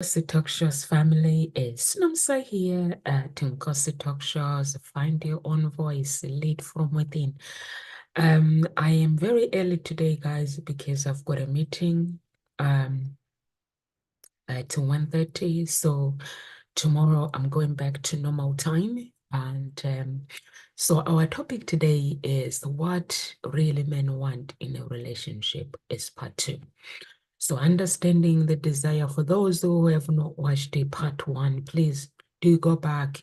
Talk Shows family, it's Nomsa here at Nkosi Talk Shows. Find your own voice, lead from within. I am very early today, guys, because I've got a meeting at 1:30. So tomorrow I'm going back to normal time. And so our topic today is what really men want in a relationship is part 2. So understanding the desire, for those who have not watched the part 1, please do go back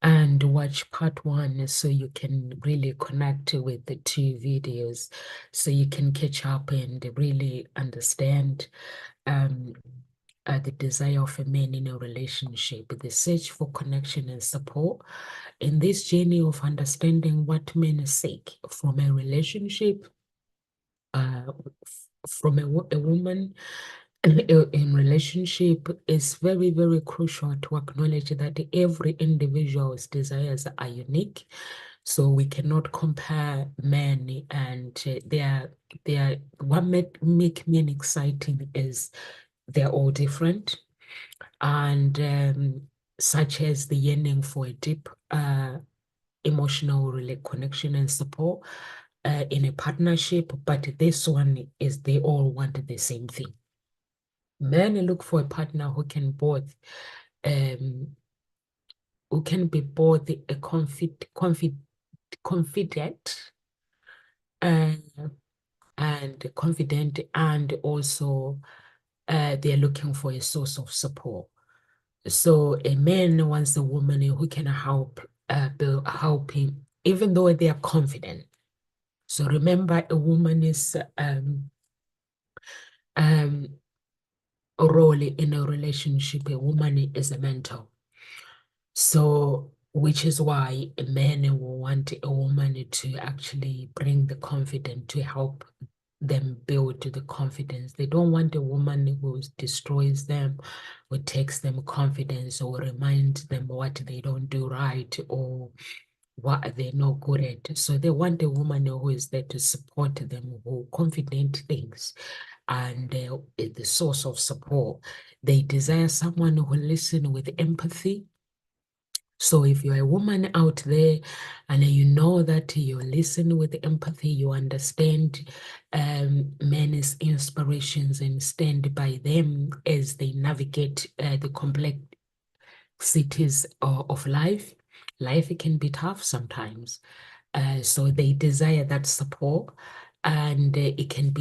and watch part 1 so you can really connect with the 2 videos, so you can catch up and really understand the desire of a man in a relationship, the search for connection and support. In this journey of understanding what men seek from a relationship, from a woman in relationship, is very, very crucial to acknowledge that every individual's desires are unique. So we cannot compare men, and what make men exciting is they're all different, and such as the yearning for a deep emotional connection and support in a partnership. But this one is they all want the same thing. Men look for a partner who can be both a confident uh, and confident, and also they're looking for a source of support. So a man wants a woman who can help him, even though they are confident. So remember, a woman is a role in a relationship. A woman is a mentor. So, which is why a man will want a woman to actually bring the confidence, to help them build the confidence. They don't want a woman who destroys them, who takes them confidence, or reminds them what they don't do right, or what they're not good at. So they want a woman who is there to support them, who confident things, and the source of support. They desire someone who listens with empathy. So if you're a woman out there and you know that you listen with empathy, you understand men's inspirations and stand by them as they navigate the complexities of life. Life can be tough sometimes. So they desire that support, and it can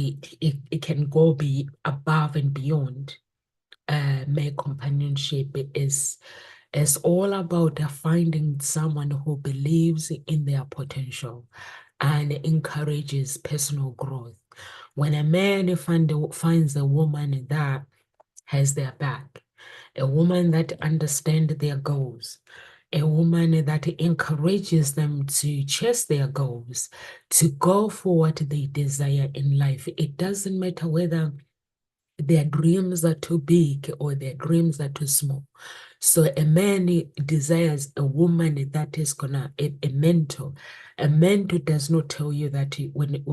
go be above and beyond. Male companionship is all about finding someone who believes in their potential and encourages personal growth. When a man finds a woman that has their back, a woman that understands their goals, a woman that encourages them to chase their goals, to go for what they desire in life. It doesn't matter whether their dreams are too big or their dreams are too small. So a man desires a woman that is a mentor. A mentor does not tell you that when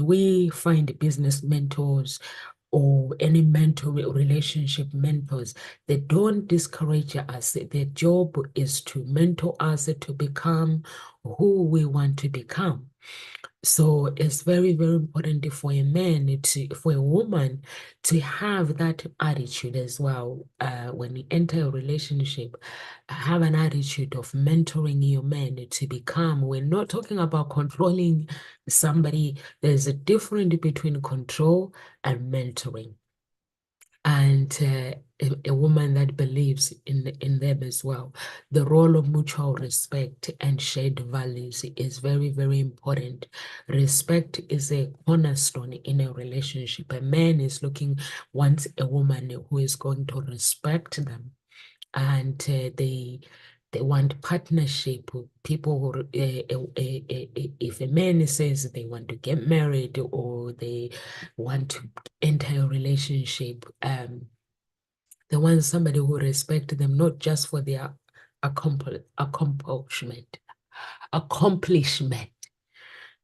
we find business mentors or any mentor relationship mentors, they don't discourage us. Their job is to mentor us to become who we want to become. So it's very, very important for for a woman to have that attitude as well. When you enter a relationship, have an attitude of mentoring your man to become. We're not talking about controlling somebody. There's a difference between control and mentoring, and a woman that believes in them as well. The role of mutual respect and shared values is very, very important. Respect is a cornerstone in a relationship. A man is wants a woman who is going to respect them, and they want partnership. People who, if a man says they want to get married or they want to enter a relationship, they want somebody who respect them, not just for their accomplishment.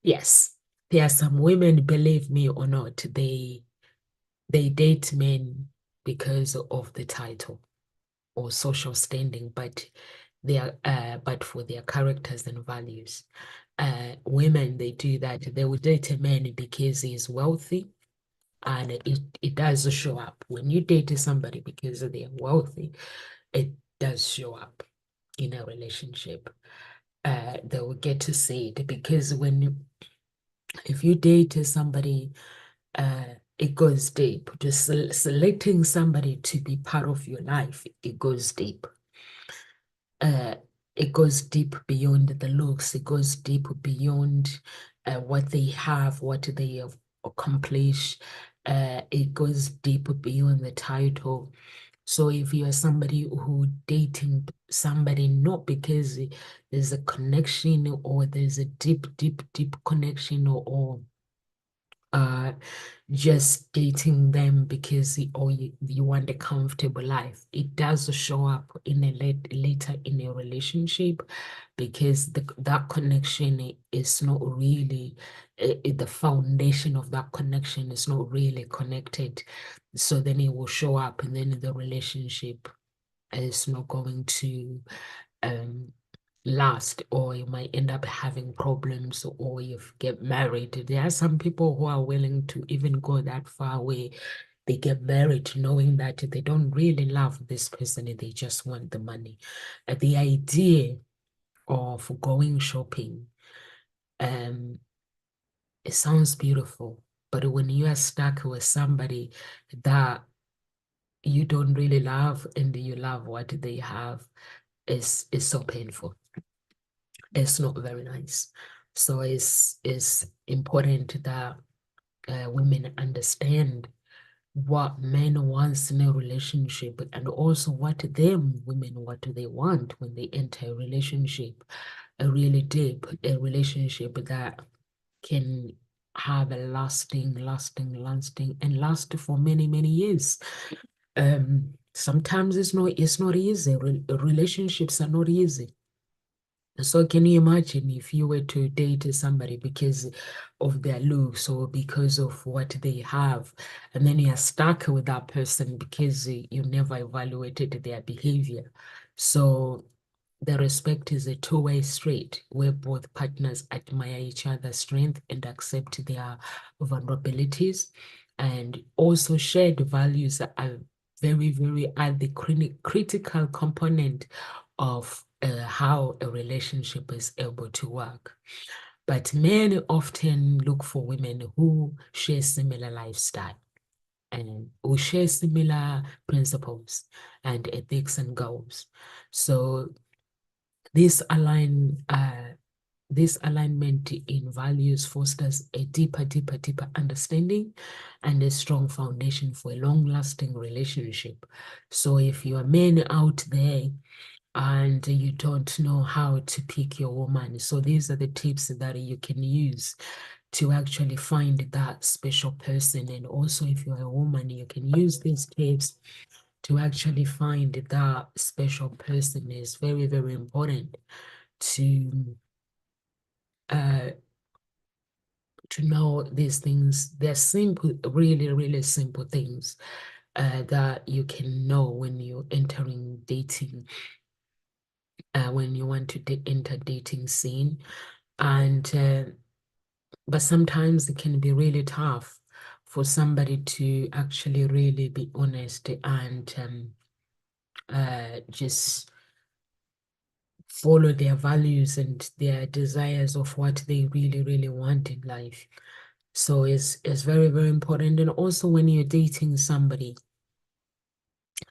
Yes, there are some women, believe me or not, they date men because of the title or social standing, but but for their characters and values. Women, they do that. They will date a man because he's wealthy, and it does show up. When you date somebody because they're wealthy, it does show up in a relationship. They will get to see it because if you date somebody, it goes deep. Just selecting somebody to be part of your life, it goes deep. It goes deep beyond the looks. It goes deep beyond what they have, what they have accomplished. It goes deep beyond the title. So if you are somebody who dating somebody not because there's a connection or there's a deep connection or uh just dating them because you want a comfortable life, it does show up in a later in a relationship because that connection is not really the foundation of that connection is not really connected. So then it will show up and then the relationship is not going to um last, or you might end up having problems, or you get married. There are some people who are willing to even go that far away. They get married knowing that they don't really love this person, they just want the money. The idea of going shopping, um, it sounds beautiful, but when you are stuck with somebody that you don't really love and you love what they have, is so painful. It's not very nice. So it's important that women understand what men wants in a relationship, and also what them women, what do they want when they enter a relationship, a really deep a relationship that can have a lasting and last for many years. Sometimes it's not easy. Relationships are not easy. So can you imagine if you were to date somebody because of their looks or because of what they have, and then you're stuck with that person because you never evaluated their behavior. So the respect is a two-way street where both partners admire each other's strength and accept their vulnerabilities, and also shared values are are the critical component of how a relationship is able to work. But men often look for women who share similar lifestyle and who share similar principles and ethics and goals. So this this alignment in values fosters a deeper understanding and a strong foundation for a long-lasting relationship. So if you are men out there and you don't know how to pick your woman, so these are the tips that you can use to actually find that special person. And also if you're a woman, you can use these tips to actually find that special person. Is very important to uh know these things. They're simple, really simple things that you can know when you're entering dating, when you want to enter dating scene. And but sometimes it can be really tough for somebody to actually really be honest and just follow their values and their desires of what they really want in life. So it's very important. And also when you're dating somebody,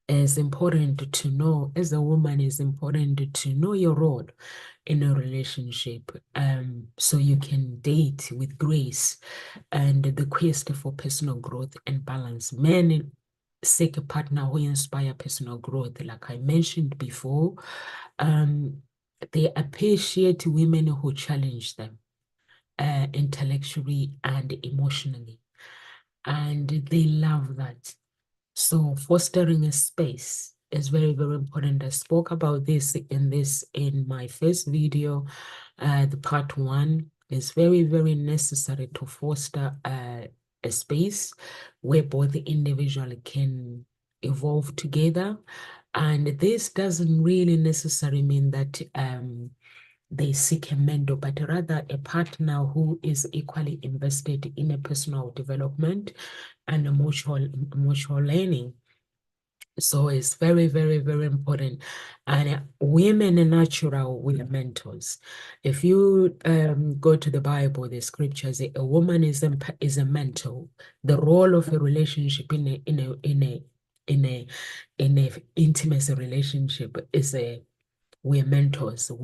it's important to know, as a woman, it's important to know your role in a relationship, so you can date with grace. And the quest for personal growth and balance. Men seek a partner who inspire personal growth, like I mentioned before. Um, they appreciate women who challenge them intellectually and emotionally, and they love that. So fostering a space is very important. I spoke about this in my first video. The part one is very necessary to foster a space where both the individual can evolve together. And this doesn't really necessarily mean that they seek a mentor, but rather a partner who is equally invested in a personal development and emotional learning. So it's very, very, very important. And women in natural, we are mentors. If you go to the Bible, the scriptures, a woman is a mentor. The role of a relationship in a intimacy relationship is we're mentors. A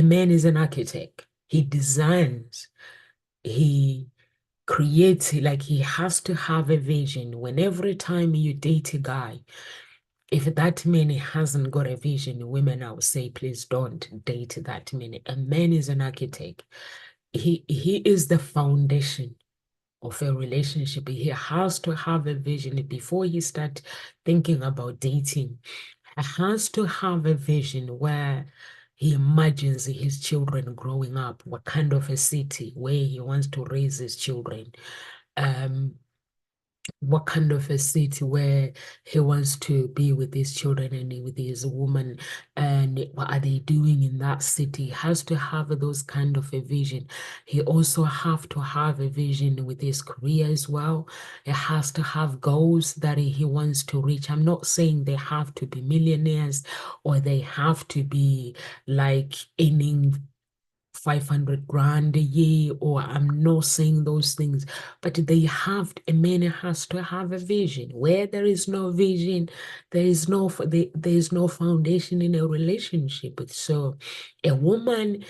man is an architect. He designs, he creates, like he has to have a vision. When every time you date a guy, if that man hasn't got a vision, women, I would say, please don't date that man. A man is an architect. He is the foundation of a relationship. He has to have a vision before he start thinking about dating. He has to have a vision where he imagines his children growing up, what kind of a city where he wants to raise his children. Um, what kind of a city where he wants to be with his children and with his woman, and what are they doing in that city. He has to have those kind of a vision. He also have to have a vision with his career as well. He has to have goals that he wants to reach. I'm not saying they have to be millionaires or they have to be like earning 500 grand a year, or I'm not saying those things, but a man has to have a vision. Where there is no vision, there is no foundation in a relationship. So a woman's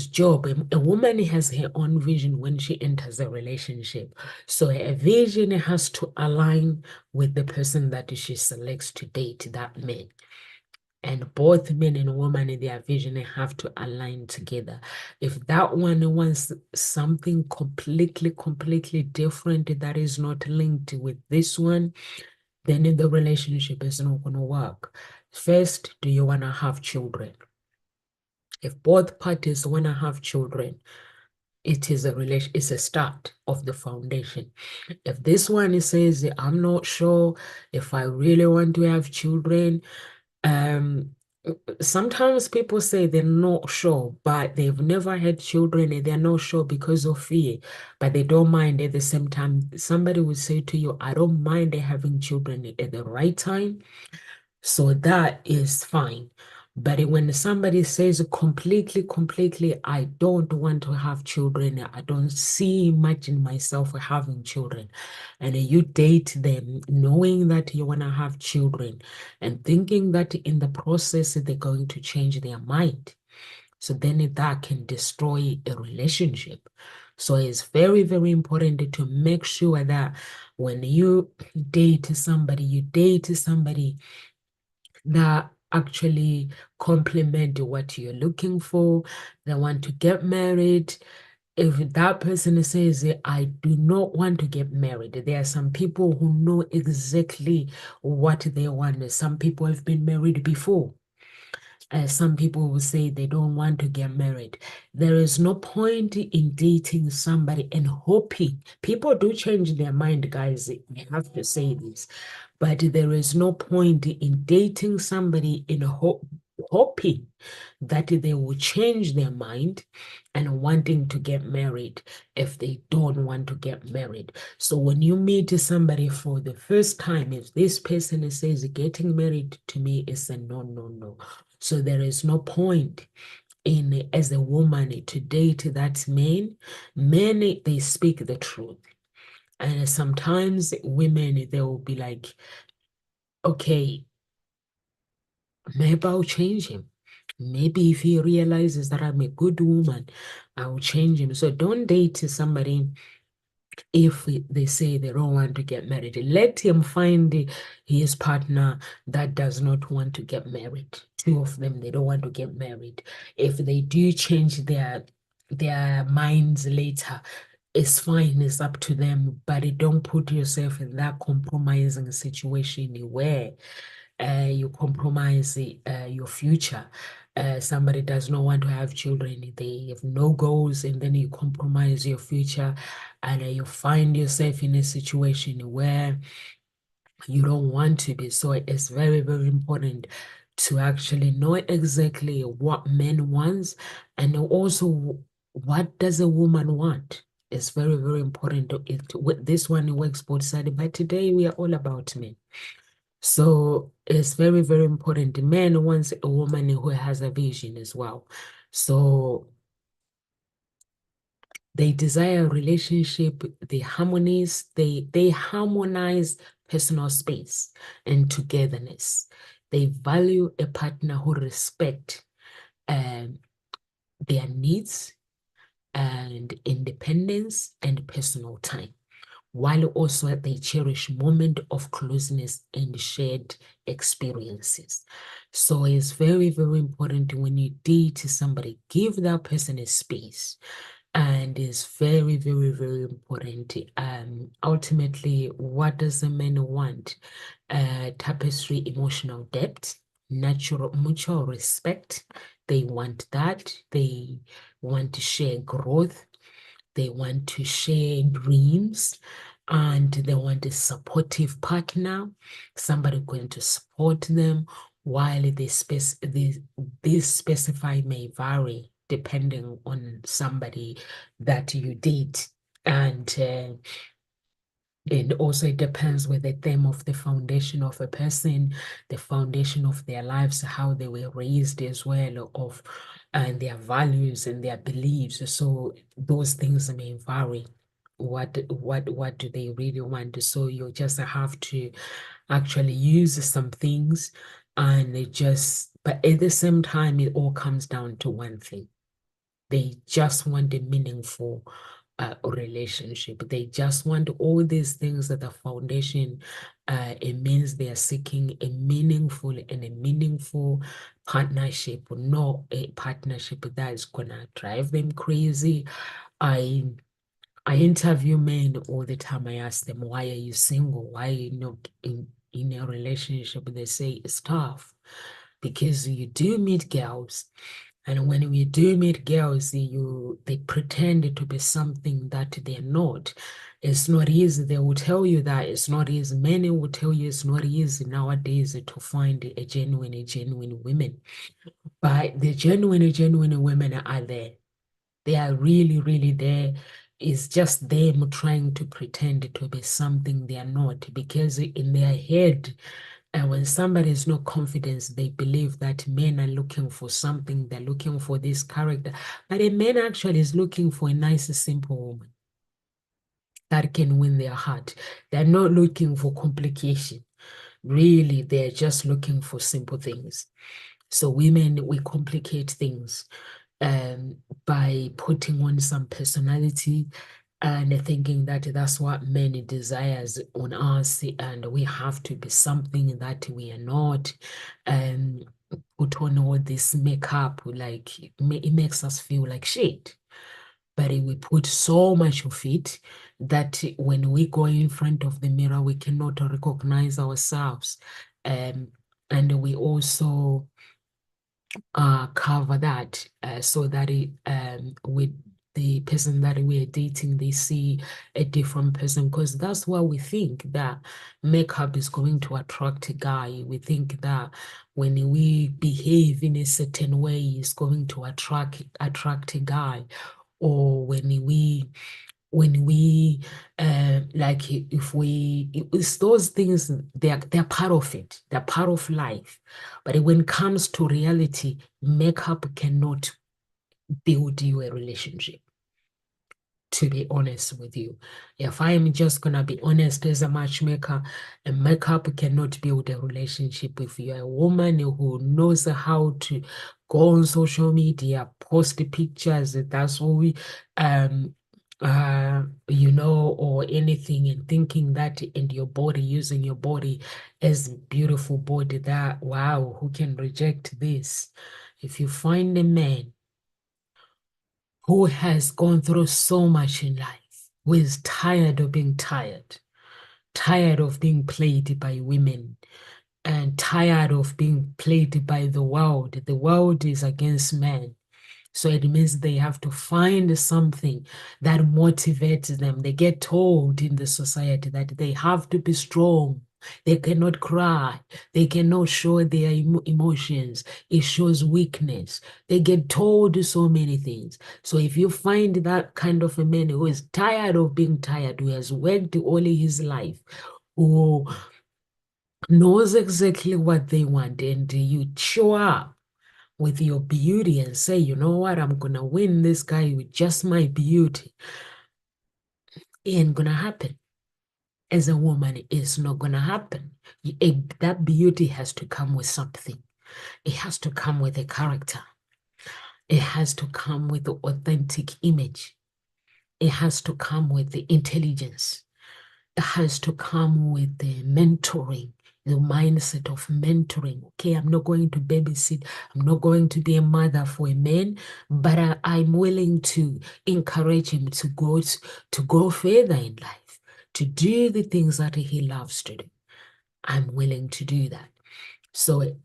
job, a woman has her own vision when she enters a relationship. So a vision has to align with the person that she selects to date, that man. And both men and woman in their vision have to align together. If that one wants something completely different that is not linked with this one, then the relationship is not going to work. First, do you want to have children? If both parties want to have children, it is it's a start of the foundation. If this one says, I'm not sure if I really want to have children, um, sometimes people say they're not sure, but they've never had children and they're not sure because of fear, but they don't mind at the same time. Somebody would say to you, I don't mind having children at the right time. So that is fine. But when somebody says completely, I don't want to have children, I don't see much in myself for having children, and you date them knowing that you want to have children and thinking that in the process they're going to change their mind. So then that can destroy a relationship. So it's very, very important to make sure that when you you date somebody that actually complement what you're looking for. They want to get married. If that person says, I do not want to get married, there are some people who know exactly what they want. Some people have been married before. Some people will say they don't want to get married. There is no point in dating somebody and hoping. People do change their mind, guys. I have to say this. But there is no point in dating somebody in hoping that they will change their mind and wanting to get married if they don't want to get married. So when you meet somebody for the first time, if this person says getting married to me is a no, no, no. So there is no point in, as a woman, to date that man. Men, they speak the truth. And sometimes women, they will be like, okay, maybe I'll change him. Maybe if he realizes that I'm a good woman, I'll change him. So don't date somebody if they say they don't want to get married. Let him find his partner that does not want to get married. Two of them, they don't want to get married. If they do change their minds later, it's fine, it's up to them, but don't put yourself in that compromising situation where you compromise your future. Somebody does not want to have children, they have no goals, and then you compromise your future, and you find yourself in a situation where You don't want to be. So it's very, very important to actually know exactly what men wants, and also what does a woman want. It's very, very important. This one works both sides, but today we are all about men. So it's very, very important. The man wants a woman who has a vision as well. So they desire a relationship, they harmonize personal space and togetherness. They value a partner who respect um, their needs and independence and personal time, while also they cherish moment of closeness and shared experiences. So it's very, very important when you date somebody, give that person a space. And it's very, very, very important. Ultimately, what does a man want? Tapestry, emotional depth, natural, mutual respect. They want that. They want to share growth. They want to share dreams, and they want a supportive partner, somebody going to support them, while this specify may vary depending on somebody that you date. And also it depends with the theme of the foundation of a person, the foundation of their lives, how they were raised as well, of and their values and their beliefs. So those things may vary. What do they really want? So you just have to actually use some things, and but at the same time, it all comes down to one thing. They just want a meaningful relationship. They just want all these things at the foundation. It means they are seeking a meaningful partnership, not a partnership that is gonna drive them crazy. I I interview men all the time. I ask them, why are you single? Why are you not in a relationship? They say it's tough because you do meet girls, and when we do meet girls, they pretend to be something that they're not. It's not easy. They will tell you that it's not easy. Many will tell you it's not easy nowadays to find a genuine women. But the genuine women are there. They are really, really there. It's just them trying to pretend to be something they are not, because in their head, and when somebody is not confident, they believe that men are looking for something, they're looking for this character. But a man actually is looking for a nice, simple woman that can win their heart. They're not looking for complication. Really, they're just looking for simple things. So women, we complicate things um, by putting on some personality and thinking that that's what men desires on us, and we have to be something that we are not. And put on all this makeup, like it makes us feel like shit. But we put so much of it that when we go in front of the mirror, we cannot recognize ourselves. Um, and we also cover that so that with the person that we're dating, they see a different person, because that's what we think, that makeup is going to attract a guy. We think that when we behave in a certain way, it's going to attract a guy. Or when we like if we it's those things, they're part of it, they're part of life. But when it comes to reality, makeup cannot build you a relationship, to be honest with you. If I'm just gonna be honest, as a matchmaker, a makeup cannot build a relationship. If you're a woman who knows how to go on social media, post the pictures, that's all we or anything, and thinking that in your body, using your body as beautiful body, that wow, who can reject this? If you find a man who has gone through so much in life, who is tired of being tired of being played by women, and tired of being played by the world. The world is against men. So it means they have to find something that motivates them. They get told in the society that they have to be strong. They cannot cry. They cannot show their emotions. It shows weakness. They get told so many things. So if you find that kind of a man who is tired of being tired, who has worked all his life, who knows exactly what they want, and you show up with your beauty and say, you know what, I'm gonna win this guy with just my beauty, it ain't gonna happen. As a woman, it's not gonna happen. That beauty has to come with something. It has to come with a character. It has to come with the authentic image. It has to come with the intelligence. It has to come with the mentoring, the mindset of mentoring. Okay, I'm not going to babysit. I'm not going to be a mother for a man, but I'm willing to encourage him to go further in life, to do the things that he loves to do. I'm willing to do that. So,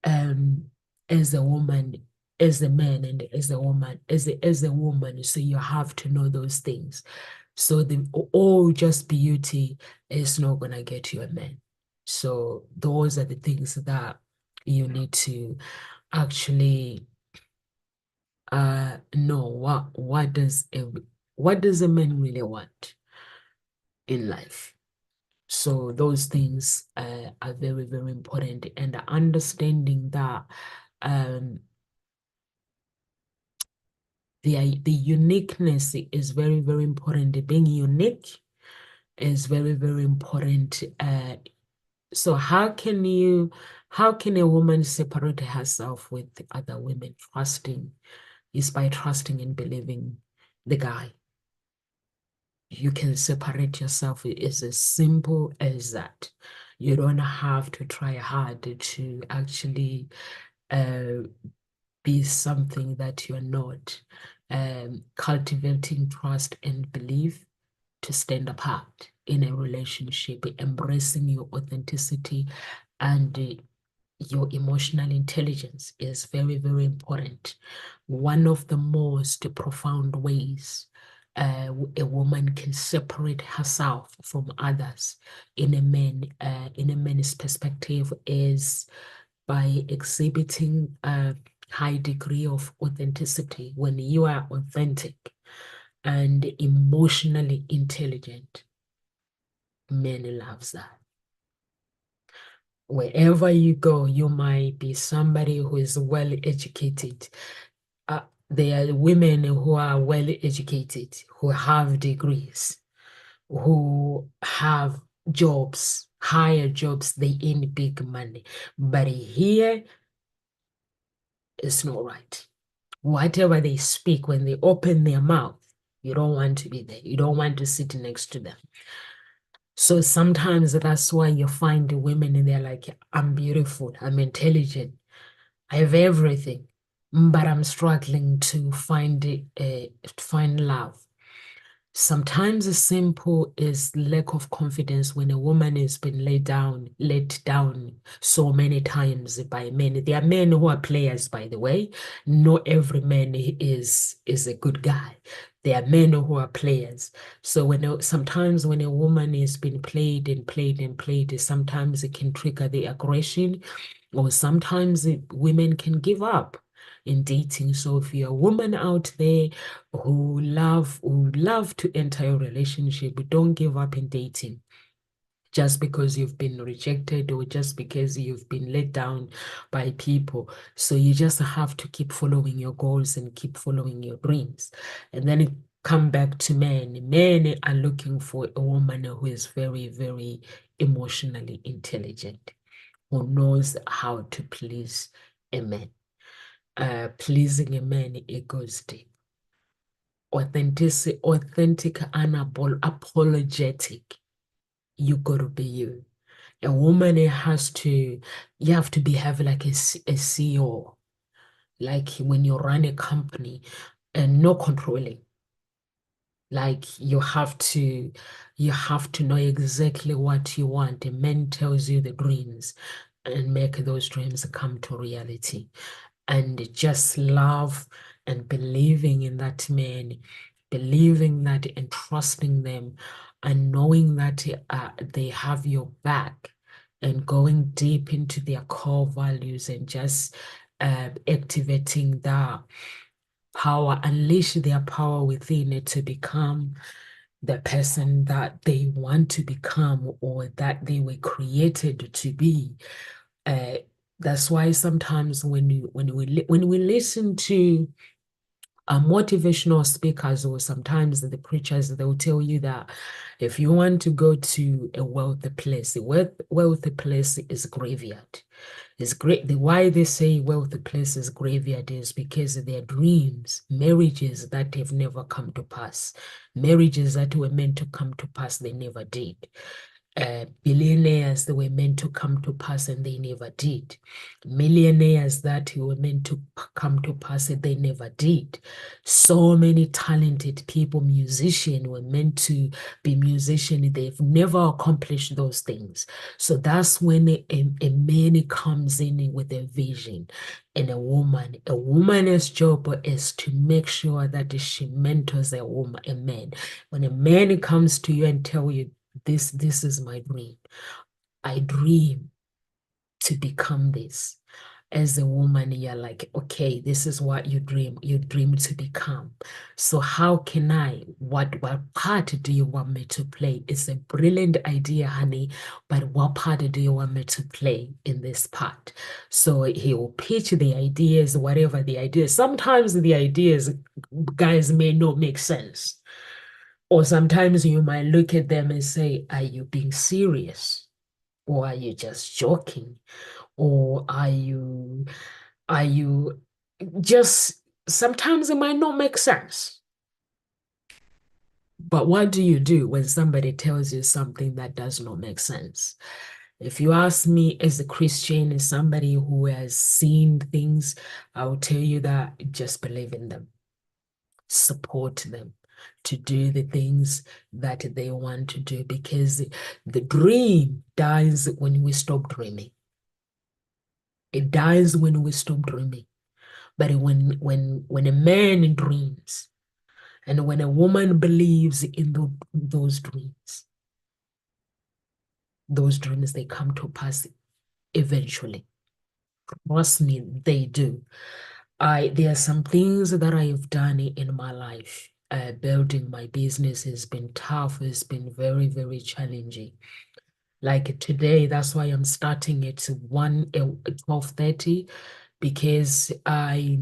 um, as a woman, as a man, and as a woman, as a woman, so you have to know those things. So the just beauty is not gonna get you a man. So those are the things that you need to actually know what does a man really want in life. So those things are very, very important, and understanding that um, the uniqueness is very, very important. Being unique is very, very important. So how can a woman separate herself with other women? Trusting is by trusting and believing the guy. You can separate yourself. It is as simple as that. You don't have to try hard to actually uh, be something that you're not. Cultivating trust and belief to stand apart in a relationship, embracing your authenticity and your emotional intelligence is very, very important. One of the most profound ways a woman can separate herself from others in a man's perspective is by exhibiting a high degree of authenticity. When you are authentic and emotionally intelligent, men loves that. Wherever you go, you might be somebody who is well educated. There are women who are well educated, who have degrees, who have jobs, higher jobs, they earn big money. But here, it's not right. Whatever they speak, when they open their mouth, you don't want to be there. You don't want to sit next to them. So sometimes that's why you find the women and they're like, I'm beautiful, I'm intelligent, I have everything, but I'm struggling to find love. Sometimes as simple as lack of confidence when a woman has been let down so many times by men. There are men who are players, by the way. Not every man is a good guy. There are men who are players. So sometimes when a woman is being played and played and played, sometimes it can trigger the aggression, or sometimes women can give up in dating. So if you're a woman out there who love to enter a relationship, don't give up in dating just because you've been rejected or just because you've been let down by people. So you just have to keep following your goals and keep following your dreams. And then it come back to men. Men are looking for a woman who is very, very emotionally intelligent, who knows how to please a man. Pleasing a man, it goes deep. Authentic, unapologetic. You gotta be you. A woman, you have to behave like a CEO, like when you run a company, and no controlling. Like you have to know exactly what you want. A man tells you the dreams and make those dreams come to reality. And just love and believing in that man, believing that and trusting them and knowing that they have your back and going deep into their core values and just activating that power, unleash their power within it to become the person that they want to become or that they were created to be. Uh, that's why sometimes when we listen to motivational speakers or sometimes the preachers, they'll tell you that if you want to go to a wealthy place, a wealthy place is graveyard. It's great. Why they say wealthy place is graveyard is because of their dreams, marriages that have never come to pass, marriages that were meant to come to pass, they never did. Billionaires that were meant to come to pass and they never did. Millionaires that were meant to come to pass and they never did. So many talented people, musicians were meant to be musicians. They've never accomplished those things. So that's when a man comes in with a vision. And a woman's job is to make sure that she mentors a man. When a man comes to you and tell you, this is my dream. I dream to become this. As a woman, you're like, okay, this is what you dream to become. So how can what part do you want me to play? It's a brilliant idea, honey, but what part do you want me to play in this part? So he will pitch the ideas, whatever the ideas. Sometimes the ideas, guys, may not make sense. Or sometimes you might look at them and say, are you being serious? Or are you just joking? Or are you just, sometimes it might not make sense. But what do you do when somebody tells you something that does not make sense? If you ask me as a Christian, as somebody who has seen things, I will tell you that just believe in them, support them to do the things that they want to do, because the dream dies when we stop dreaming. It dies when we stop dreaming. But when a man dreams and when a woman believes in those dreams, they come to pass eventually. Trust me, they do. There are some things that I have done in my life. Building my business has been tough. It's been very, very challenging. Like today, that's why I'm starting at 12:30, because I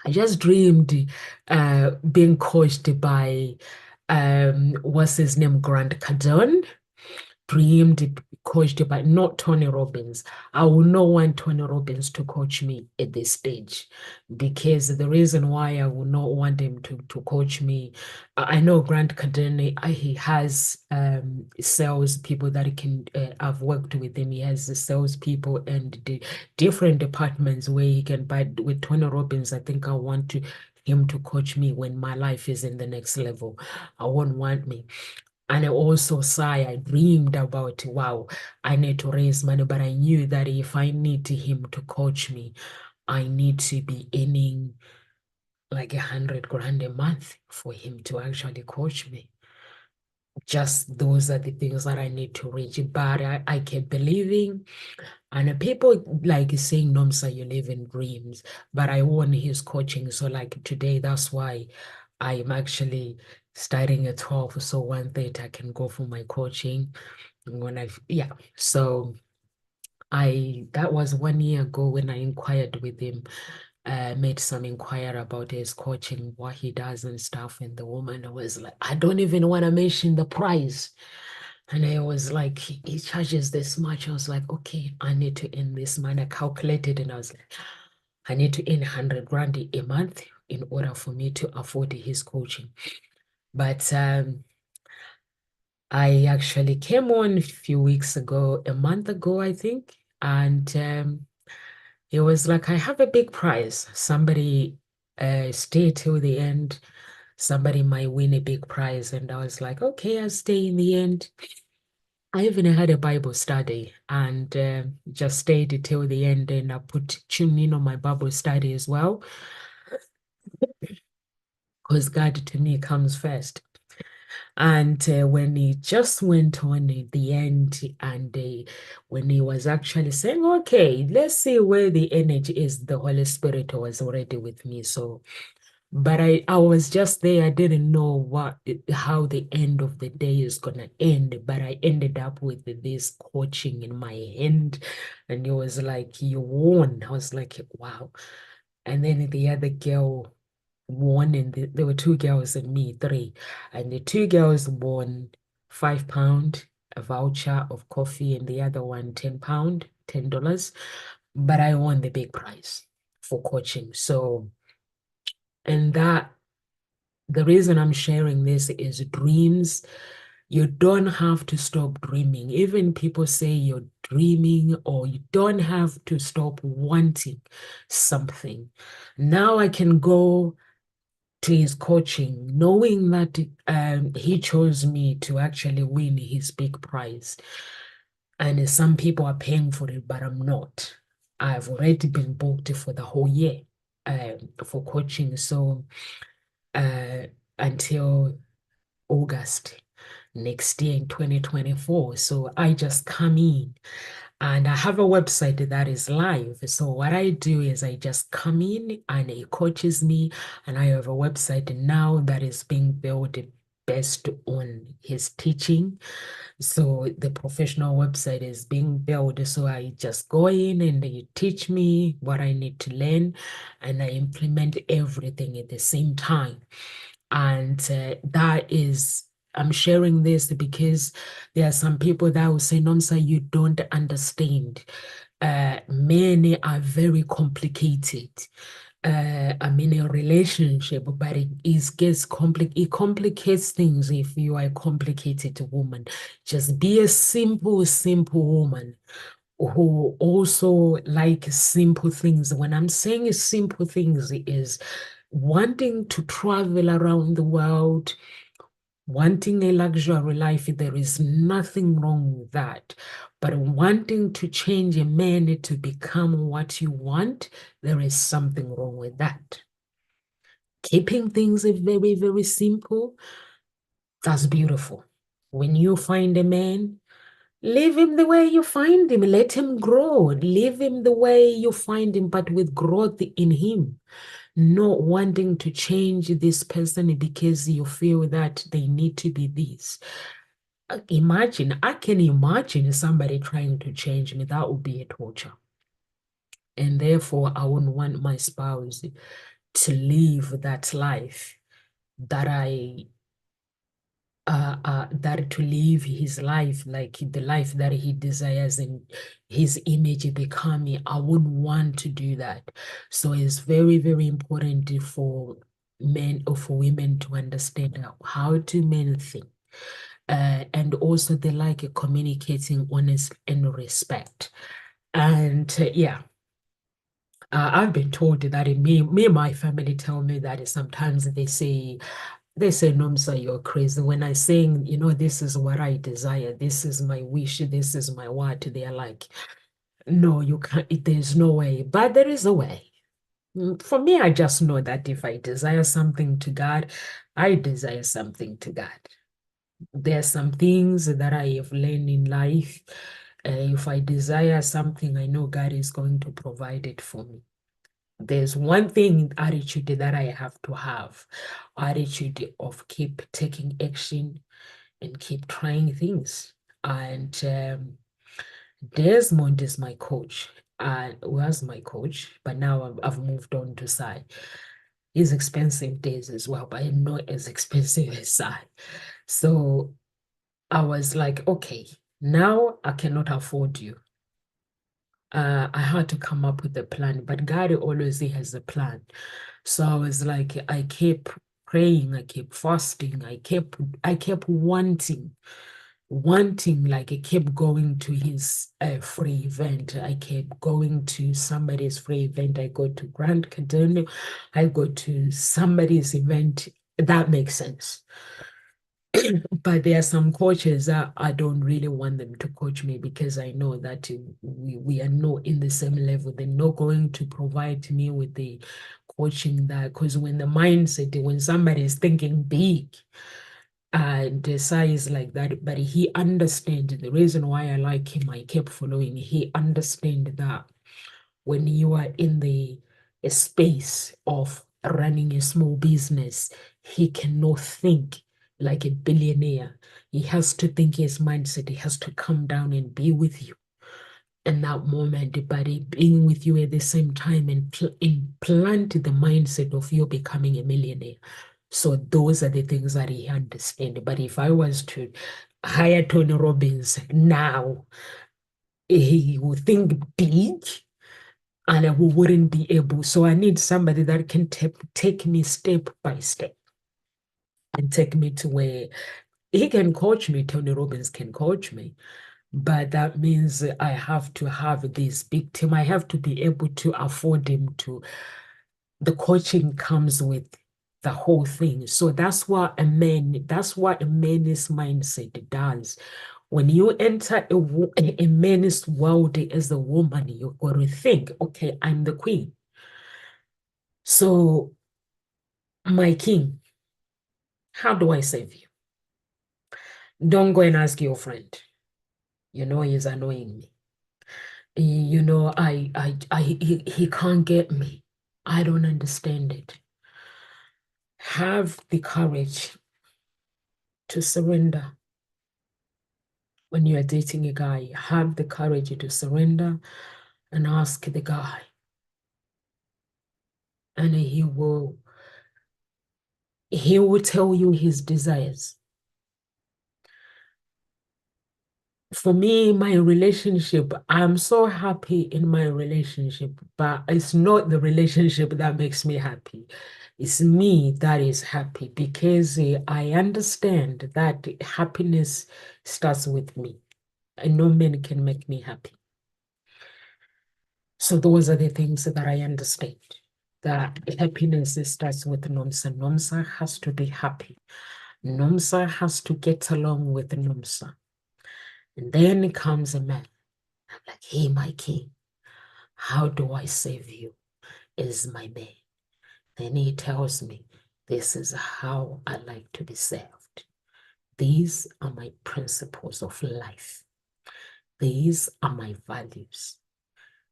just dreamed being coached by what's his name, Grant Cardone. Dreamed coached by not Tony Robbins. I will not want Tony Robbins to coach me at this stage, because the reason why I will not want him to coach me, I know Grant Cardone, he has sales people that he can, I've worked with him. He has the sales people and the different departments where he can, but with Tony Robbins, I think I want him to coach me when my life is in the next level. I won't want me. And I also I dreamed about, wow, I need to raise money, but I knew that if I need him to coach me, I need to be earning like 100 grand a month for him to actually coach me. Just those are the things that I need to reach. But I kept believing, and people like saying, Nomsa, you live in dreams. But I want his coaching. So like today, that's why I'm actually starting at 12. So 1:30 I can go for my coaching. Yeah. So that was 1 year ago when I inquired with him, made some inquiry about his coaching, what he does and stuff. And the woman was like, I don't even want to mention the price. And I was like, he charges this much. I was like, okay, I need to earn this money. I calculated and I was like, I need to earn 100 grand a month in order for me to afford his coaching. But I actually came on a few weeks ago, a month ago, I think. And it was like, I have a big prize. Somebody stay till the end. Somebody might win a big prize. And I was like, okay, I'll stay in the end. I even had a Bible study and just stayed till the end, and I tuned in on my Bible study as well, because God to me comes first. And when he just went on at the end, and when he was actually saying, okay, let's see where the energy is, the Holy Spirit was already with me. So, but I was just there. I didn't know how the end of the day is gonna end. But I ended up with this coaching in my hand, and it was like, you won. I was like, wow. And then the other girl won, and there were two girls and me, three. And the two girls won £5, a voucher of coffee, and the other one £10, $10. But I won the big prize for coaching. So, and that the reason I'm sharing this is dreams. You don't have to stop dreaming. Even people say you're dreaming, or you don't have to stop wanting something. Now I can go to his coaching, knowing that he chose me to actually win his big prize. And some people are paying for it, but I'm not. I've already been booked for the whole year for coaching. So uh, until August next year in 2024. So I just come in, and I have a website that is live. So what I do is I just come in and it coaches me, and I have a website now that is being built based on his teaching. So the professional website is being built. So I just go in and they teach me what I need to learn, and I implement everything at the same time. And that is, I'm sharing this because there are some people that will say, Nomsa, you don't understand. Many are very complicated. I'm in a relationship, but it complicates things if you are a complicated woman. Just be a simple woman who also like simple things. When I'm saying simple things, is wanting to travel around the world, wanting a luxury life. There is nothing wrong with that. But wanting to change a man to become what you want, there is something wrong with that. Keeping things very simple, that's beautiful. When you find a man, leave him the way you find him. Let him grow. Leave him the way you find him, but with growth in him. Not wanting to change this person because you feel that they need to be this. I can imagine somebody trying to change me. That would be a torture. And therefore, I wouldn't want my spouse to live that life that that to live his life like the life that he desires and his image becoming. I wouldn't want to do that. So it's very important for men or for women to understand how do men think. And also they like communicating honest and respect. And yeah, I've been told that me and my family tell me that sometimes they say, Nomsa, you're crazy. When I saying, this is what I desire, this is my wish, this is my what, they're like, no, you can't, there's no way. But there is a way. For me, I just know that if I desire something to God, I desire something to God. There are some things that I have learned in life. If I desire something, I know God is going to provide it for me. There's one thing, attitude that I have to have, attitude of keep taking action and keep trying things. And Desmond is my coach, was my coach, but now I've moved on to Sai. He's expensive days as well, but not as expensive as Sai. So I was like, okay, now I cannot afford you. I had to come up with a plan, but God always has a plan. So I was like, I kept praying, I kept fasting, I kept wanting, like I kept going to his free event. I kept going to somebody's free event. I go to Grand Cardone, I go to somebody's event. That makes sense. But there are some coaches that I don't really want them to coach me because I know that we are not in the same level. They're not going to provide me with the coaching that, because when the mindset, when somebody is thinking big, And Sai is like that, but he understands the reason why I like him. I kept following. He understands that when you are in the a space of running a small business, he cannot think like a billionaire. He has to think his mindset. He has to come down and be with you in that moment, but being with you at the same time and implant the mindset of you becoming a millionaire. So those are the things that he understands. But if I was to hire Tony Robbins now, he would think big and I wouldn't be able. So I need somebody that can take me step by step and take me to where he can coach me. Tony Robbins can coach me. But that means I have to have this big team. I have to be able to afford him to. The coaching comes with the whole thing. So that's what a man's mindset does. When you enter a man's world as a woman, you're going to think, okay, I'm the queen. So, my king, how do I save you? Don't go and ask your friend. You know, he's annoying me. You know, he can't get me. I don't understand it. Have the courage to surrender when you are dating a guy. Have the courage to surrender and ask the guy, and he will tell you his desires. For me, my relationship, I'm so happy in my relationship, but it's not the relationship that makes me happy. It's me that is happy because I understand that happiness starts with me, and no man can make me happy. So those are the things that I understand. That happiness starts with Nomsa. Nomsa has to be happy. Nomsa has to get along with Nomsa. And then comes a man. I'm like, hey, my king, how do I save you as my man? Then he tells me, this is how I like to be served. These are my principles of life. These are my values.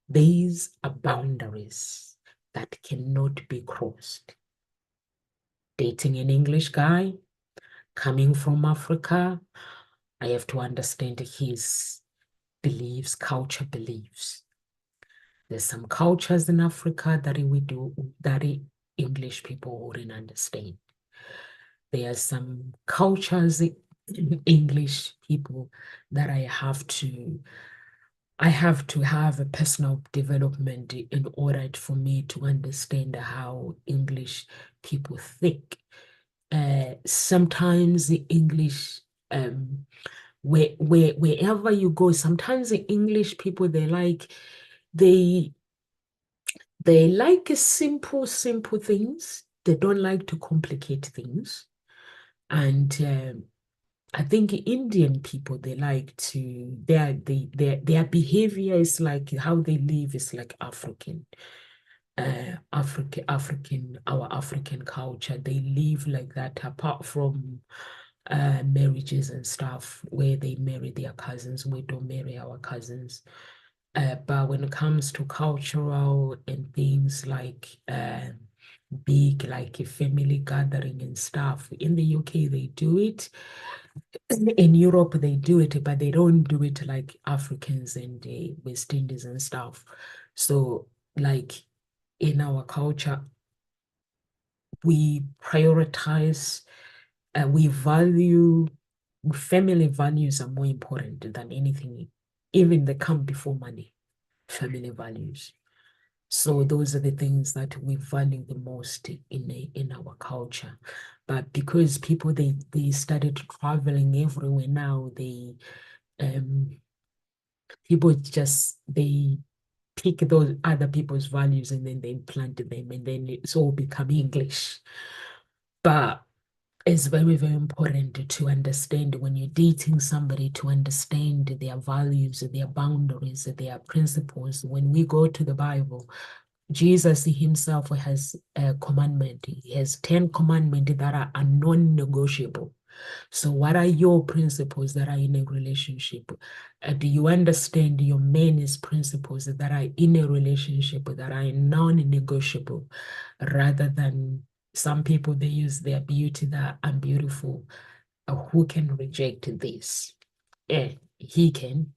These are boundaries that cannot be crossed. Dating an English guy, coming from Africa, I have to understand his beliefs, culture beliefs. There's some cultures in Africa that we do that English people wouldn't understand. There are some cultures in English people that I have to have a personal development in order for me to understand how English people think. Sometimes the English, wherever you go, sometimes the English people they they like simple things. They don't like to complicate things. And I think Indian people, they like to their behavior is like how they live is like African. Our African culture, they live like that apart from marriages and stuff where they marry their cousins. We don't marry our cousins. But when it comes to cultural and things like big, like a family gathering and stuff, in the UK they do it. In Europe they do it, but they don't do it like Africans and West Indies and stuff. So, like in our culture, we prioritize, we value family values are more important than anything. Even they come before money, family values. So those are the things that we value the most in our culture. But because people they started traveling everywhere now, people just they pick those other people's values and then they implant them and then it's all become English. But it's very, very important to understand when you're dating somebody to understand their values, their boundaries, their principles. When we go to the Bible, Jesus himself has a commandment. He has 10 commandments that are non-negotiable. So, what are your principles that are in a relationship? Do you understand your men's principles that are in a relationship that are non-negotiable, rather than some people they use their beauty that I'm beautiful. Who can reject this? He can.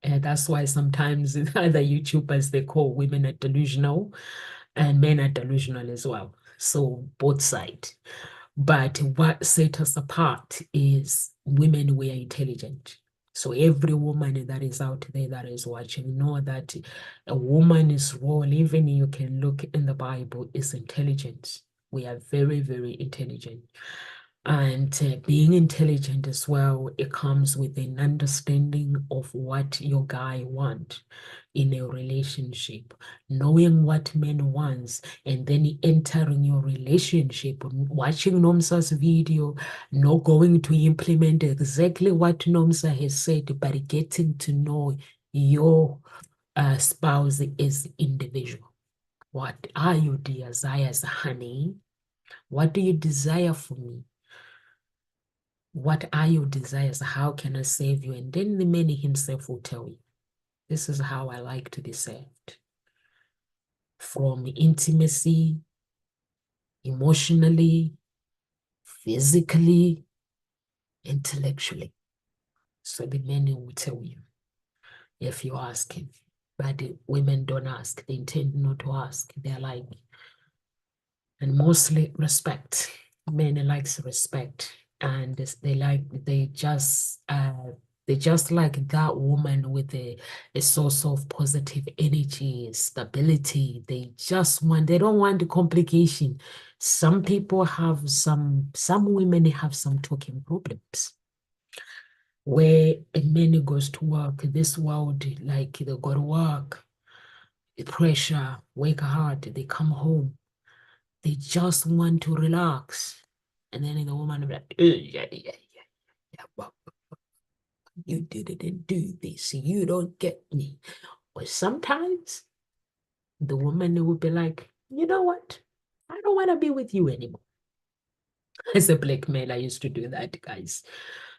And that's why sometimes other YouTubers they call women are delusional and men are delusional as well. So both sides. But what set us apart is women, we are intelligent. So every woman that is out there that is watching, know that a woman's role, even you can look in the Bible, is intelligence. We are very, very intelligent. And being intelligent as well, it comes with an understanding of what your guy want in a relationship, knowing what men wants, and then entering your relationship, watching Nomsa's video, not going to implement exactly what Nomsa has said, but getting to know your spouse as individual. What are your desires, honey? What do you desire from me? What are your desires? How can I save you? And then the man himself will tell you, this is how I like to be saved. From intimacy, emotionally, physically, intellectually. So the men will tell you if you ask him. But the women don't ask. They intend not to ask. They're like, and mostly respect. Men likes respect, and they just like that woman with a source of positive energy, stability. They don't want the complication. Some people have some women have some talking problems where a man goes to work, this world, like they go to work, the pressure, work hard, they come home, they just want to relax. And then the woman will be like, yeah, but you didn't do this. You don't get me. But sometimes the woman will be like, you know what? I don't want to be with you anymore. As a black male, I used to do that, guys.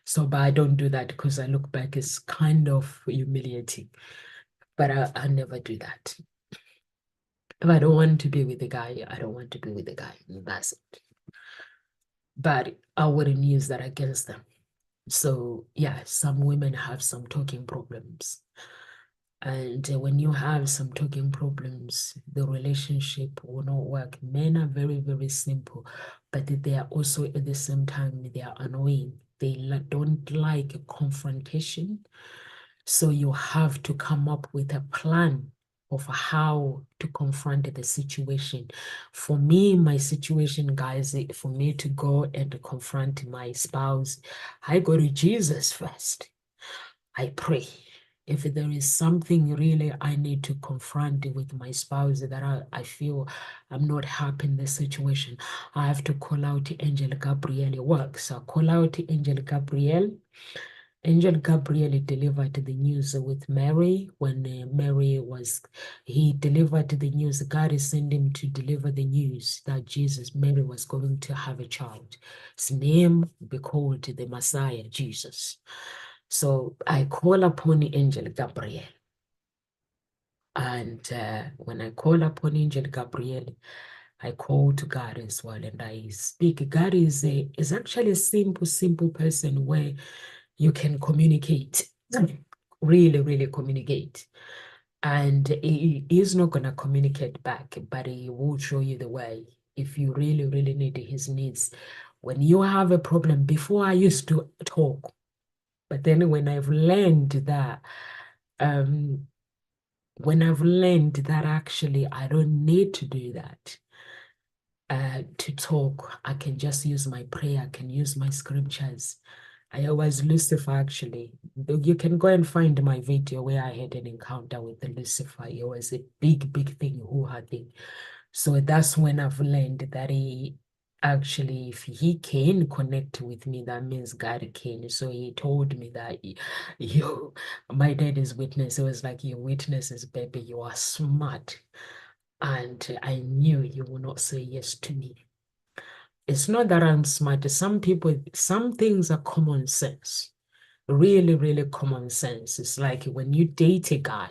So, but I don't do that because I look back, it's kind of humiliating. But I never do that. If I don't want to be with the guy, I don't want to be with the guy. That's it. But I wouldn't use that against them. So, yeah, some women have some talking problems. And when you have some talking problems, the relationship will not work. Men are very, very simple, but they are also at the same time, they are annoying. They don't like confrontation. So you have to come up with a plan of how to confront the situation. For me, my situation, guys, for me to go and confront my spouse, I go to Jesus first. I pray. If there is something really I need to confront with my spouse that I feel I'm not happy in the situation, I have to call out Angel Gabriel. It works. I call out Angel Gabriel. Angel Gabriel delivered the news with Mary when he delivered the news. God sent him to deliver the news that Mary was going to have a child. His name be called the Messiah, Jesus. So I call upon the Angel Gabriel. And when I call upon Angel Gabriel, I call to God as well and I speak. God is actually a simple person where you can communicate, really, really communicate. And he is not going to communicate back, but he will show you the way if you really, really need his needs. When you have a problem, before I used to talk, but then um, when I've learned that actually I don't need to do that, to talk, I can just use my prayer, I can use my scriptures. I was Lucifer actually. You can go and find my video where I had an encounter with the Lucifer. It was a big thing, hoo-ha thing. So that's when I've learned that he actually, if he can connect with me, that means God can. So he told me that you, my dad is witness. It was like your witnesses, baby, you are smart. And I knew you will not say yes to me. It's not that I'm smart. Some people, some things are common sense. Really, really common sense. It's like when you date a guy,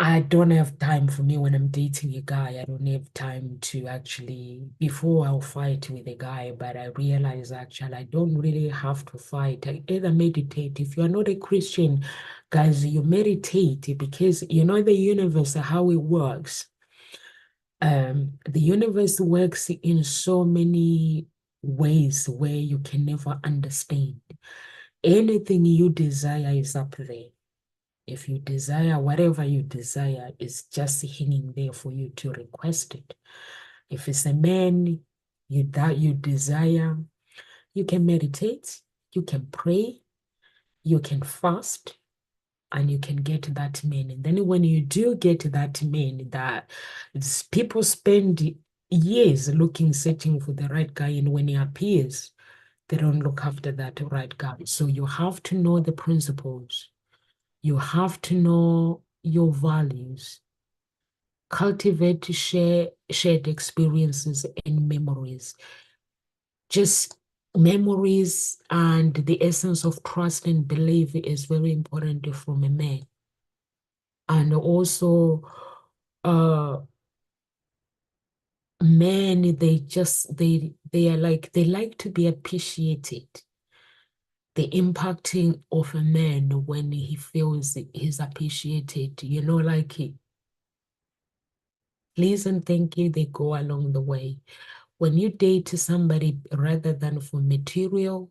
I don't have time for me when I'm dating a guy. I don't have time to actually, before I'll fight with a guy, but I realize actually I don't really have to fight. I either meditate. If you're not a Christian, guys, you meditate because you know the universe, how it works. The universe works in so many ways where you can never understand. Anything you desire is up there. If you desire whatever you desire, it's just hanging there for you to request it. If it's a man that you desire, you can meditate, you can pray, you can fast, and you can get that man. And then when you do get that man, that people spend years looking, searching for the right guy, and when he appears, they don't look after that right guy. So you have to know the principles. You have to know your values. Cultivate shared experiences and memories. Just memories and the essence of trust and belief is very important from a man. And also, uh, men, they are like, they like to be appreciated. The impacting of a man when he feels he's appreciated, you know, like please and thank you, they go along the way. When you date somebody rather than for material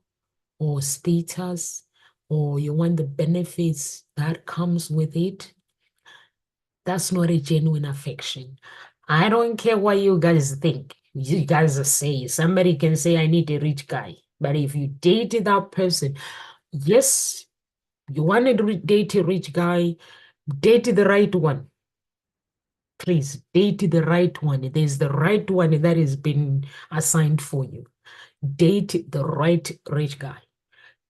or status, or you want the benefits that comes with it, that's not a genuine affection. I don't care what you guys think. You guys say, somebody can say, I need a rich guy. But if you dated that person, yes, you want to date a rich guy, date the right one. Please date the right one. There's the right one that has been assigned for you. Date the right rich guy.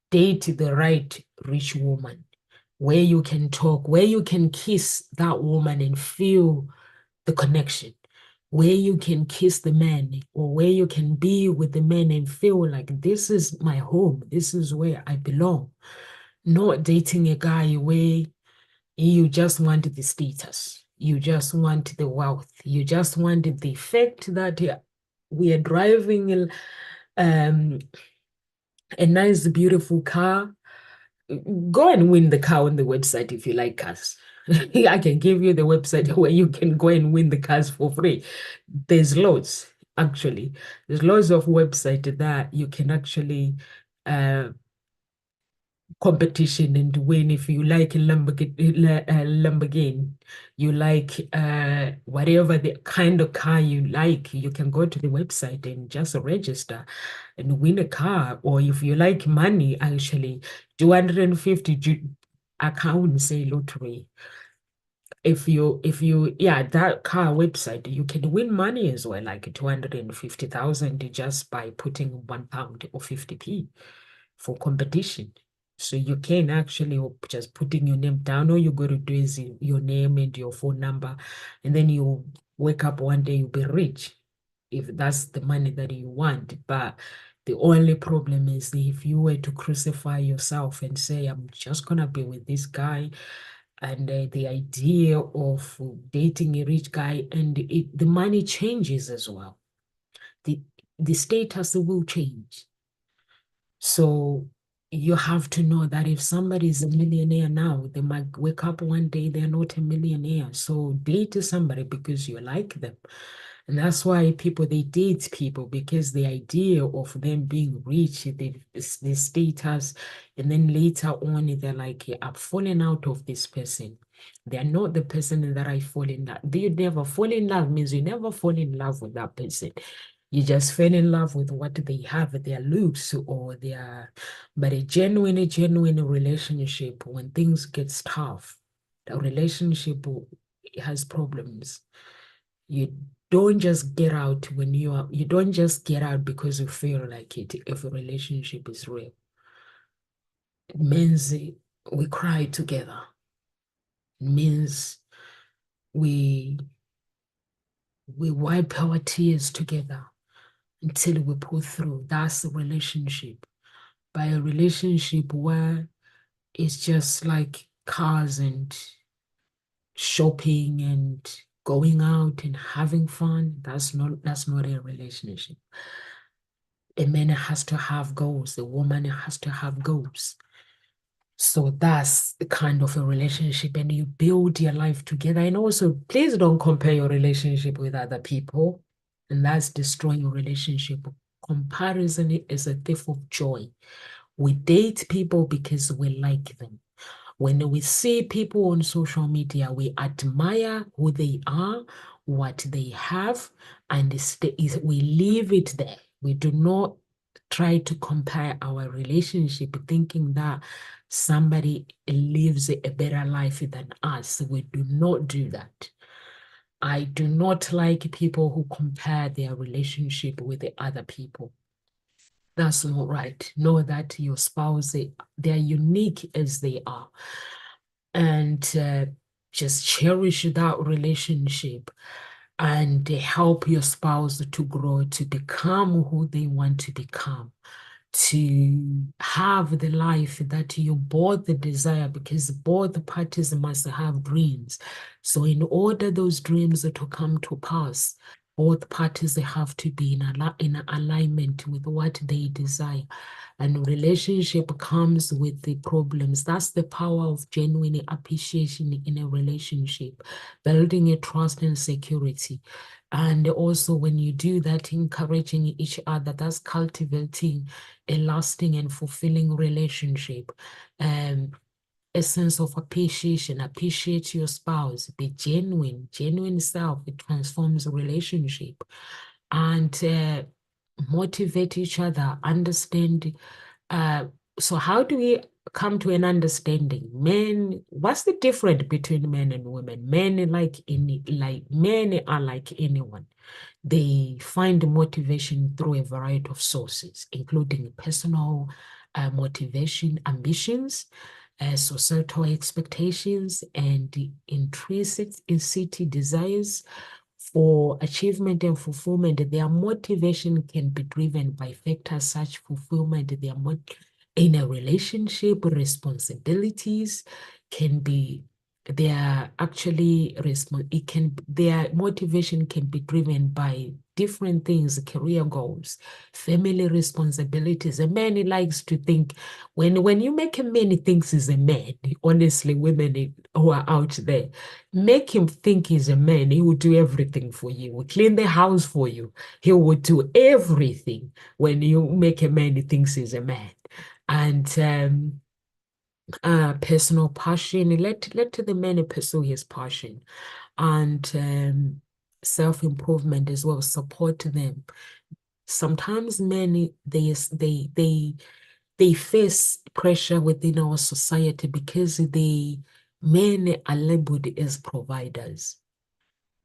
Date the right rich woman where you can talk, where you can kiss that woman and feel the connection, where you can kiss the man or where you can be with the man and feel like this is my home, this is where I belong. Not dating a guy where you just want the status, you just want the wealth, you just want the fact that we are driving um, a nice, beautiful car. Go and win the car on the website if you like cars. I can give you the website where you can go and win the cars for free. There's loads, actually. There's loads of website that you can actually uh, competition and win. If you like a Lamborghini, you like whatever the kind of car you like, you can go to the website and just register and win a car. Or if you like money, actually, 250, I can't say lottery. If you yeah, that car website, you can win money as well, like 250,000 just by putting £1 or 50p for competition. So you can actually just putting your name down. All you got to do is your name and your phone number, and then you wake up one day, you'll be rich if that's the money that you want. But the only problem is if you were to crucify yourself and say, I'm just gonna be with this guy, and the idea of dating a rich guy, and the money changes as well. The the status will change. So you have to know that if somebody is a millionaire now, they might wake up one day, they're not a millionaire. So date somebody because you like them. And that's why people, they date people because the idea of them being rich, the status, and then later on, they're like, I'm falling out of this person. They're not the person that I fall in love. You never fall in love means you never fall in love with that person. You just fell in love with what they have, their looks or their, but a genuine relationship, when things get tough, the relationship has problems. You don't just get out when you don't just get out because you feel like it. If a relationship is real, it means we cry together. It means we we wipe our tears together. until we pull through. That's a relationship. By a relationship where it's just like cars and shopping and going out and having fun, that's not a relationship. A man has to have goals, a woman has to have goals. So that's the kind of a relationship, and you build your life together. And also, please don't compare your relationship with other people, and that's destroying your relationship. Comparison is a thief of joy. We date people because we like them. When we see people on social media, we admire who they are, what they have, and we leave it there. We do not try to compare our relationship thinking that somebody lives a better life than us. We do not do that. I do not like people who compare their relationship with the other people. That's not right. Know that your spouse, they're unique as they are. And just cherish that relationship and help your spouse to grow, to become who they want to become, to have the life that you both desire, because both parties must have dreams. So in order those dreams to come to pass, both parties have to be in alignment with what they desire. And relationship comes with the problems. That's the power of genuine appreciation in a relationship, building a trust and security. And also, when you do that, encouraging each other, that's cultivating a lasting and fulfilling relationship. A sense of appreciation, appreciate your spouse, be genuine self, it transforms a relationship. And motivate each other, understand. Uh, so how do we come to an understanding? Men, what's the difference between men and women? Men are like anyone. They find motivation through a variety of sources, including personal motivation, ambitions, societal expectations, and the intrinsic desires for achievement and fulfillment. Their motivation can be driven by factors such fulfillment. In a relationship, responsibilities can be they are actually their motivation can be driven by different things, career goals, family responsibilities. A man likes to think when you make a man he thinks he's a man, honestly, women who are out there, make him think he's a man, he will do everything for you, will clean the house for you, he will do everything. When you make a man he thinks he's a man. And personal passion, let the man pursue his passion. And self-improvement as well, support them. Sometimes men they face pressure within our society because men are labeled as providers,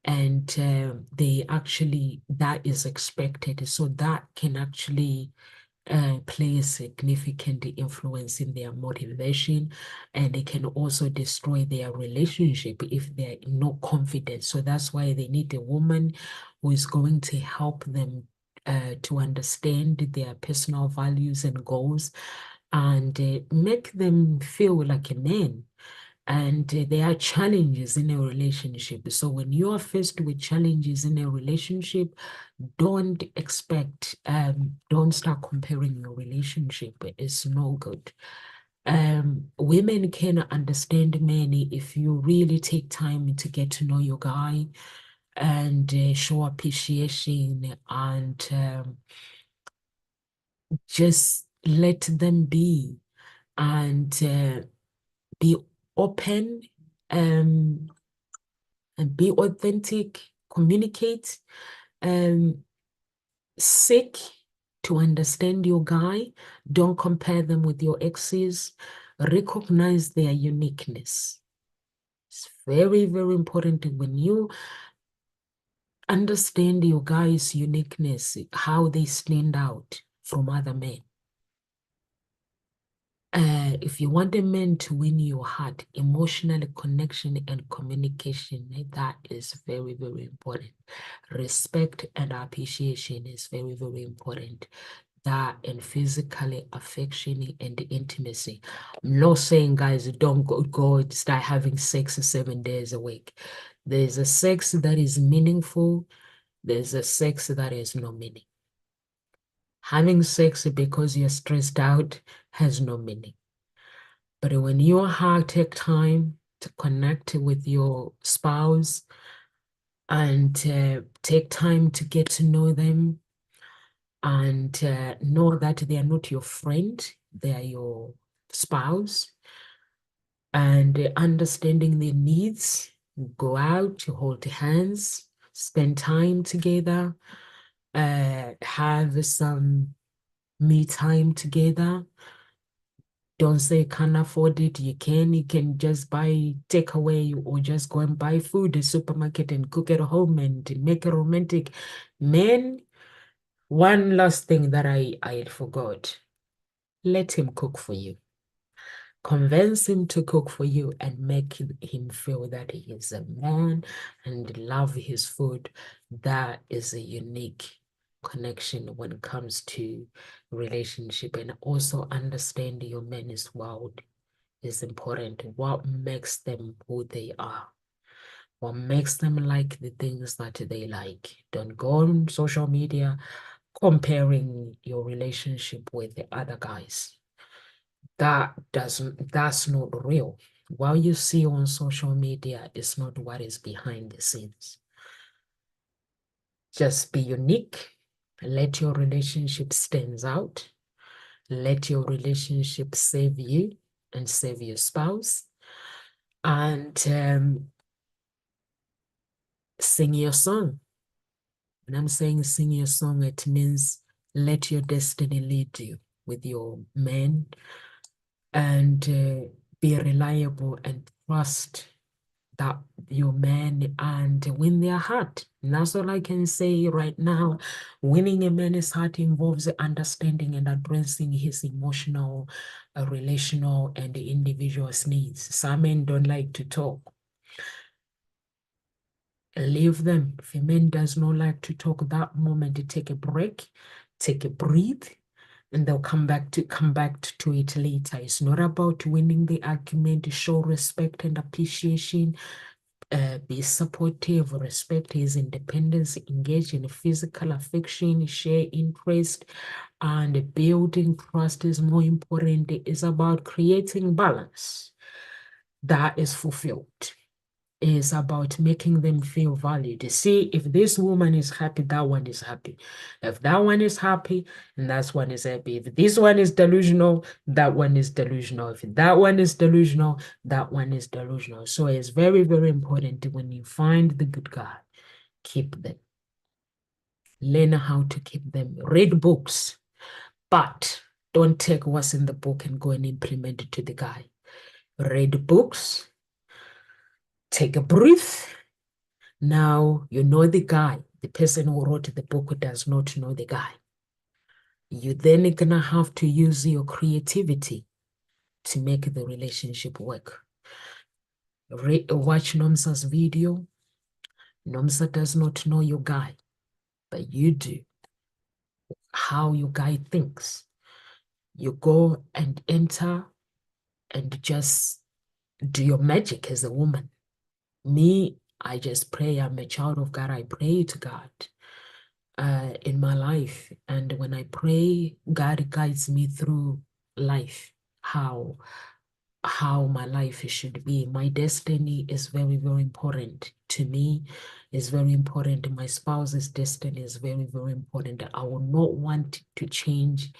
and that is expected, so that can actually play a significant influence in their motivation, and it can also destroy their relationship if they're not confident. So that's why they need a woman who is going to help them to understand their personal values and goals, and make them feel like a man. And there are challenges in a relationship. So when you are faced with challenges in a relationship, don't start comparing your relationship. It's no good. Women can understand men if you really take time to get to know your guy and show appreciation, and just let them be, and be open, um, and be authentic, communicate, um, seek to understand your guy. Don't compare them with your exes. Recognize their uniqueness. It's very, very important when you understand your guy's uniqueness, how they stand out from other men. If you want a man to win your heart, emotional connection and communication, that is very, very important. Respect and appreciation is very, very important. That and physical affection and intimacy. I'm not saying, guys, don't go start having sex 7 days a week. There's a sex that is meaningful. There's a sex that is no meaning. Having sex because you're stressed out has no meaning. But when you take time to connect with your spouse and take time to get to know them and know that they are not your friend, they are your spouse, and understanding their needs, go out to hold hands, spend time together, have some me time together. Don't say can't afford it. You can just buy takeaway or just go and buy food at the supermarket and cook at home and make it romantic. Men, one last thing that I forgot. Let him cook for you. Convince him to cook for you and make him feel that he is a man and love his food. That is a unique connection when it comes to relationship, and also understand your man's world is important. What makes them who they are? What makes them like the things that they like? Don't go on social media comparing your relationship with the other guys. That's not real. What you see on social media is not what is behind the scenes. Just be unique. Let your relationship stand out. Let your relationship save you and save your spouse. And sing your song. When I'm saying sing your song, it means let your destiny lead you with your man and be reliable and trust that your man and win their heart. And that's all I can say right now. Winning a man's heart involves understanding and addressing his emotional, relational, and the individual's needs. Some men don't like to talk. Leave them. If a man does not like to talk that moment, take a break, take a breathe, and they'll come back to it later. It's not about winning the argument. Show respect and appreciation. Be supportive, respect his independence, engage in physical affection, share interest, and building trust is more important. It's about creating balance that is fulfilled. Is about making them feel valued. See, if this woman is happy, that one is happy. If that one is happy, and that one is happy. If this one is delusional, that one is delusional. If that one is delusional, that one is delusional. So it's very, very important when you find the good guy, keep them. Learn how to keep them. Read books, but don't take what's in the book and go and implement it to the guy. Read books, take a breath. Now, you know the guy. The person who wrote the book does not know the guy. You then gonna have to use your creativity to make the relationship work. Watch Nomsa's video. Nomsa does not know your guy, but you do. How your guy thinks. You go and enter and just do your magic as a woman. Me, I just pray. I'm a child of God. I pray to God in my life. And when I pray, God guides me through life, how my life should be. My destiny is very, very important to me. It's very important. My spouse's destiny is very, very important. I will not want to change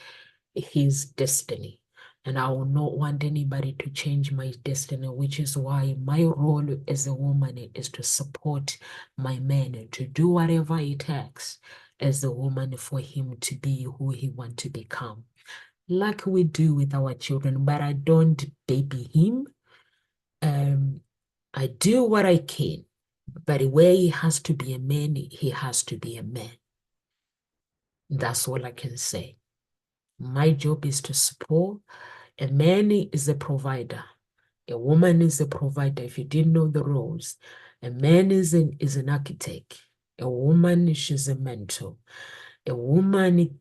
his destiny. And I will not want anybody to change my destiny, which is why my role as a woman is to support my man, to do whatever it takes as a woman for him to be who he wants to become. Like we do with our children, but I don't baby him. I do what I can, but where he has to be a man, he has to be a man. That's all I can say. My job is to support A man is a provider. A woman is a provider. If you didn't know the roles, a man is an architect. A woman, she's a mentor. A woman,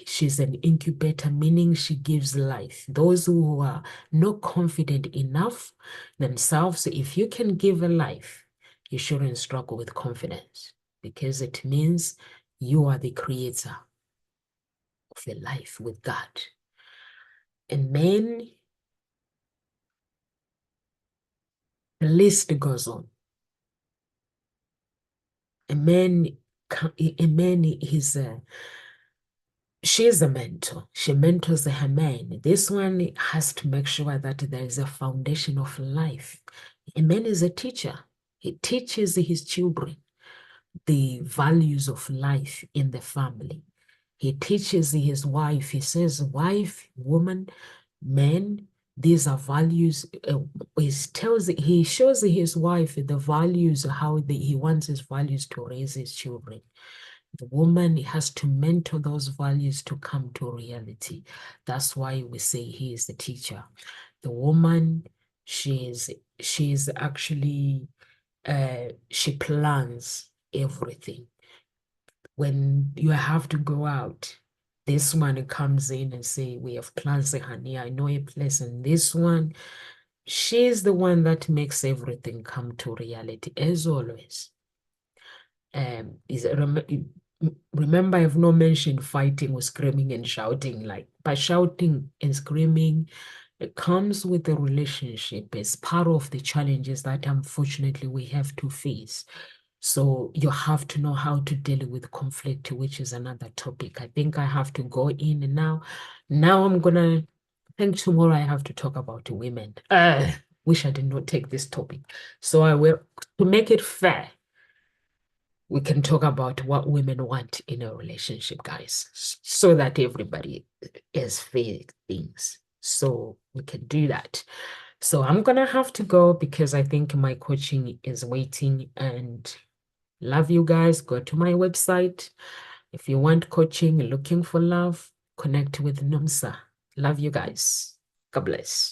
she's an incubator, meaning she gives life. Those who are not confident enough themselves, if you can give a life, you shouldn't struggle with confidence because it means you are the creator of a life with God. And then the list goes on. A man, is she is a mentor. She mentors her man. This one has to make sure that there is a foundation of life. A man is a teacher. He teaches his children the values of life in the family. He teaches his wife. He says, wife, woman, man, these are values. He shows his wife the values, how he wants his values to raise his children. The woman has to mentor those values to come to reality. That's why we say he is the teacher. The woman, she is actually she plans everything. When you have to go out, this one comes in and say, we have plans, honey. I know a place. And this one, she's the one that makes everything come to reality, as always. Remember, I've not mentioned fighting or screaming and shouting. Like, by shouting and screaming, it comes with the relationship. It's part of the challenges that unfortunately we have to face. So you have to know how to deal with conflict, which is another topic. I think I have to go in now. Now I think tomorrow I have to talk about women. Wish I did not take this topic. So I will, to make it fair, we can talk about what women want in a relationship, guys, so that everybody is fair things. So we can do that. So I'm gonna have to go because I think my coaching is waiting, and love you guys. Go to my website. If you want coaching, looking for love, connect with Nomsa. Love you guys. God bless.